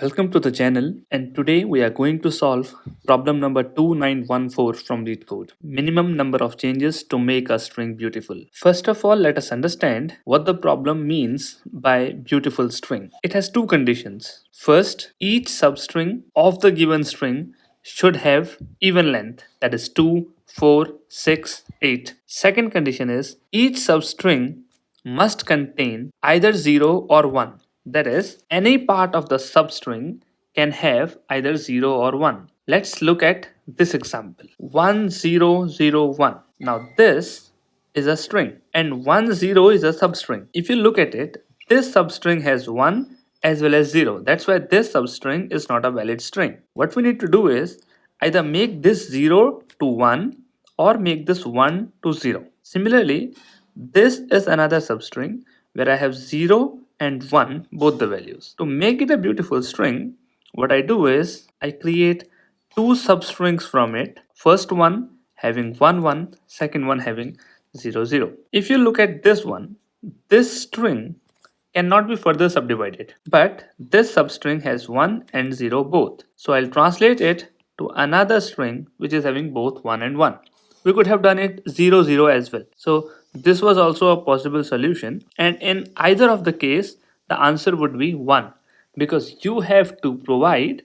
Welcome to the channel, and today we are going to solve problem number 2914 from Leetcode. Minimum number of changes to make a string beautiful. First of all, let us understand what the problem means by beautiful string. It has two conditions. First, each substring of the given string should have even length, that is 2, 4, 6, 8. Second condition is each substring must contain either 0 or 1. That is, any part of the substring can have either 0 or 1. Let's look at this example 1001. Now, this is a string and 10 is a substring. If you look at it, this substring has 1 as well as 0. That's why this substring is not a valid string. What we need to do is either make this 0 to 1 or make this 1 to 0. Similarly, this is another substring where I have 0 and 1 both the values. To make it a beautiful string, what I do is I create two substrings from it. First one having 1 1, second one having 0 0. If you look at this one, this string cannot be further subdivided, but this substring has 1 and 0 both. So I'll translate it to another string which is having both 1 and 1. We could have done it 0 0 as well. So this was also a possible solution, and in either of the case the answer would be 1, because you have to provide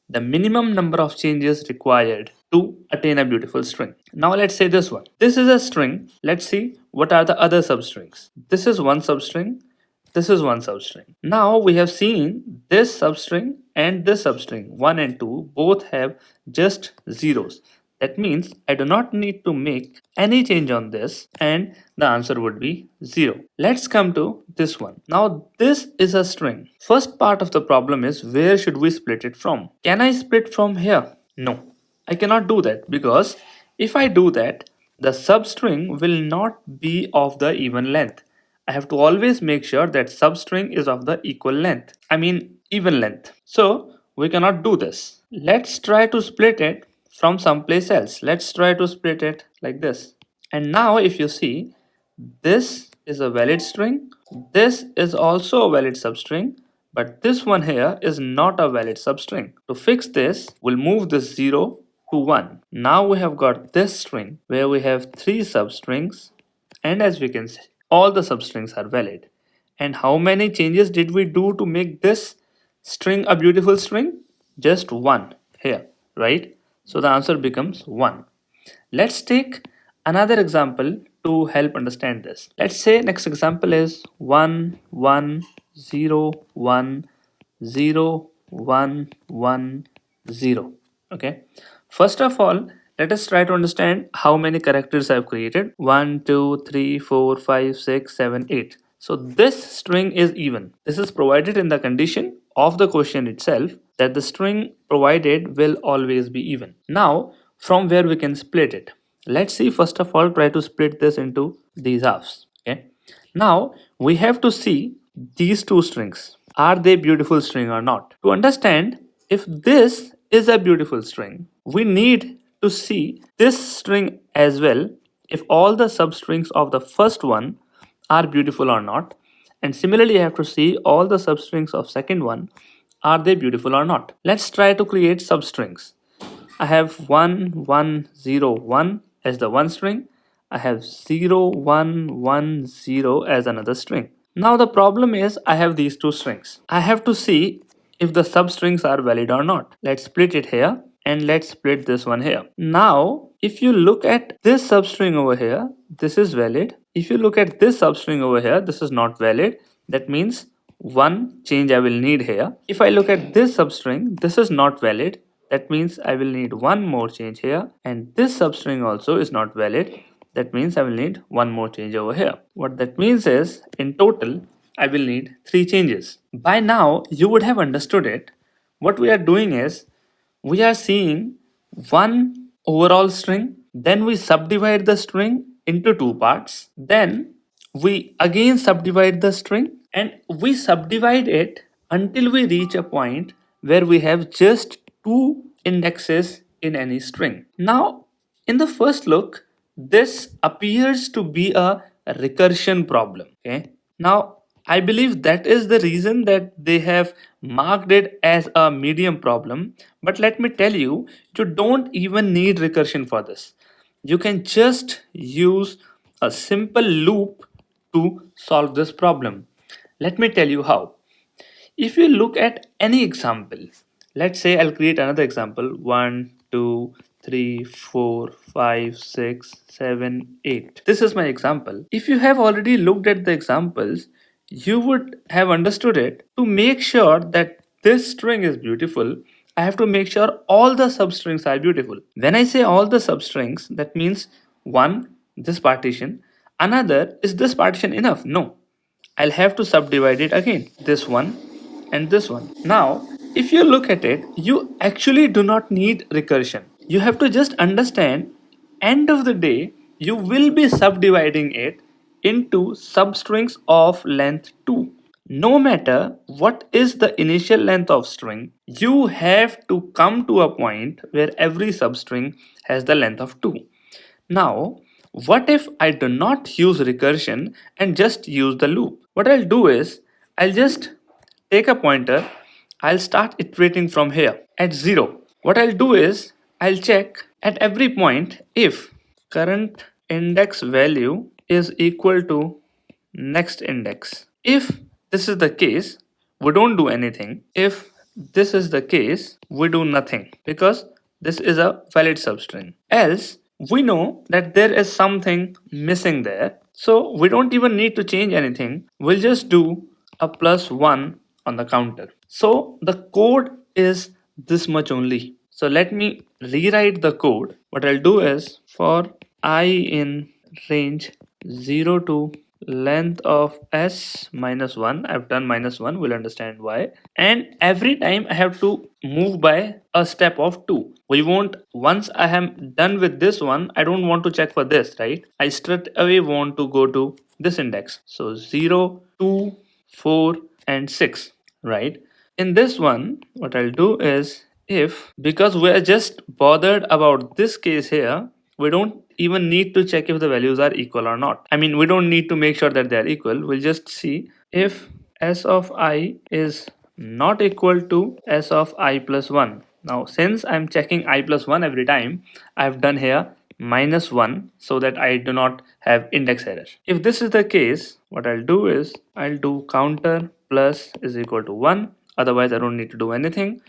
the minimum number of changes required to attain a beautiful string. Now let's say this one. This is a string. Let's see what are the other substrings. This is one substring. This is one substring. Now we have seen this substring and this substring 1 and 2 both have just zeros. That means I do not need to make any change on this and the answer would be 0. Let's come to this one. Now this is a string. First part of the problem is where should we split it from? Can I split from here? No, I cannot do that, because if I do that, the substring will not be of the even length. I have to always make sure that substring is of the equal length. Even length. So we cannot do this. Let's try to split it from someplace else. Let's try to split it like this. And now if you see, this is a valid string. This is also a valid substring. But this one here is not a valid substring. To fix this, we'll move this 0 to 1. Now we have got this string where we have 3 substrings. And as we can see, all the substrings are valid. And how many changes did we do to make this string a beautiful string? Just 1 here, right? So the answer becomes 1. Let's take another example to help understand this. Let's say next example is 1 1 0 1 0 1 1 0. Okay. First of all, let us try to understand how many characters I've created. 1 2 3 4 5 6 7 8. So this string is even. This is provided in the condition of the question itself, that the string provided will always be even. Now, from where we can split it? Let's see, first of all, try to split this into these halves. Okay. Now we have to see these two strings. Are they beautiful string or not? To understand if this is a beautiful string, we need to see this string as well, if all the substrings of the first one are beautiful or not. And similarly, I have to see all the substrings of second one, are they beautiful or not. Let's try to create substrings. I have 1 1 0 1 as the one string. I have 0 1 1 0 as another string. Now the problem is I have these two strings. I have to see if the substrings are valid or not. Let's split it here and let's split this one here. Now if you look at this substring over here, this is valid. If you look at this substring over here, this is not valid. That means one change I will need here. If I look at this substring, this is not valid. That means I will need one more change here, and this substring also is not valid. That means I will need one more change over here. What that means is, in total, I will need 3 changes. By now, you would have understood it. What we are doing is, we are seeing one overall string, then we subdivide the string into 2 parts, then we again subdivide the string, and we subdivide it until we reach a point where we have just 2 indexes in any string. Now, in the first look, this appears to be a recursion problem. Okay. Now, I believe that is the reason that they have marked it as a medium problem. But let me tell you, you don't even need recursion for this. You can just use a simple loop to solve this problem. Let me tell you how. If you look at any example, let's say I'll create another example 1, 2, 3, 4, 5, 6, 7, 8. This is my example. If you have already looked at the examples, you would have understood it. To make sure that this string is beautiful, I have to make sure all the substrings are beautiful. When I say all the substrings, that means one, this partition, another, is this partition enough? No. I'll have to subdivide it again, this one and this one. Now, if you look at it, you actually do not need recursion. You have to just understand, end of the day, you will be subdividing it into substrings of length 2. No matter what is the initial length of string, you have to come to a point where every substring has the length of 2. Now, what if I do not use recursion and just use the loop? What I'll do is, I'll just take a pointer, I'll start iterating from here at 0. What I'll do is, I'll check at every point if current index value is equal to next index. If this is the case, we don't do anything. If this is the case, we do nothing because this is a valid substring. Else, we know that there is something missing there. So we don't even need to change anything. We'll just do a +1 on the counter. So the code is this much only. So let me rewrite the code. What I'll do is for I in range 0 to length of s minus 1, I've done -1, we'll understand why, and every time I have to move by a step of 2. We won't, once I am done with this one, I don't want to check for this, right? I straight away want to go to this index. So 0, 2, 4 and 6, right? In this one, what I'll do is, if, because we are just bothered about this case here, we don't even need to check if the values are equal or not. I mean, we don't need to make sure that they are equal. We'll just see if s of I is not equal to s of I plus 1. Now, since I'm checking I plus 1 every time, I've done here -1 so that I do not have index error. If this is the case, what I'll do is, I'll do counter plus is equal to 1. Otherwise, I don't need to do anything.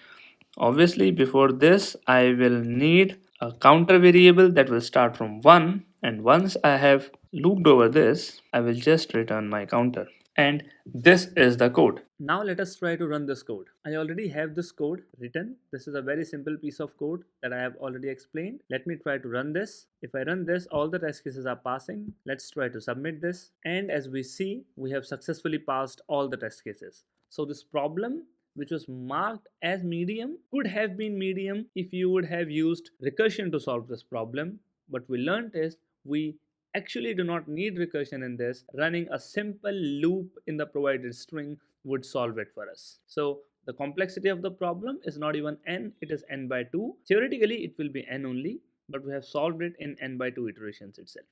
Obviously, before this, I will need a counter variable that will start from 1, and once I have looped over this, I will just return my counter. And this is the code. Now let us try to run this code. I already have this code written. This is a very simple piece of code that I have already explained. Let me try to run this. If I run this, all the test cases are passing. Let's try to submit this. And as we see, we have successfully passed all the test cases. So this problem, which was marked as medium, could have been medium if you would have used recursion to solve this problem. But we learned is we actually do not need recursion in this. Running a simple loop in the provided string would solve it for us. So the complexity of the problem is not even n, it is n by 2. Theoretically, it will be n only, but we have solved it in n by 2 iterations itself.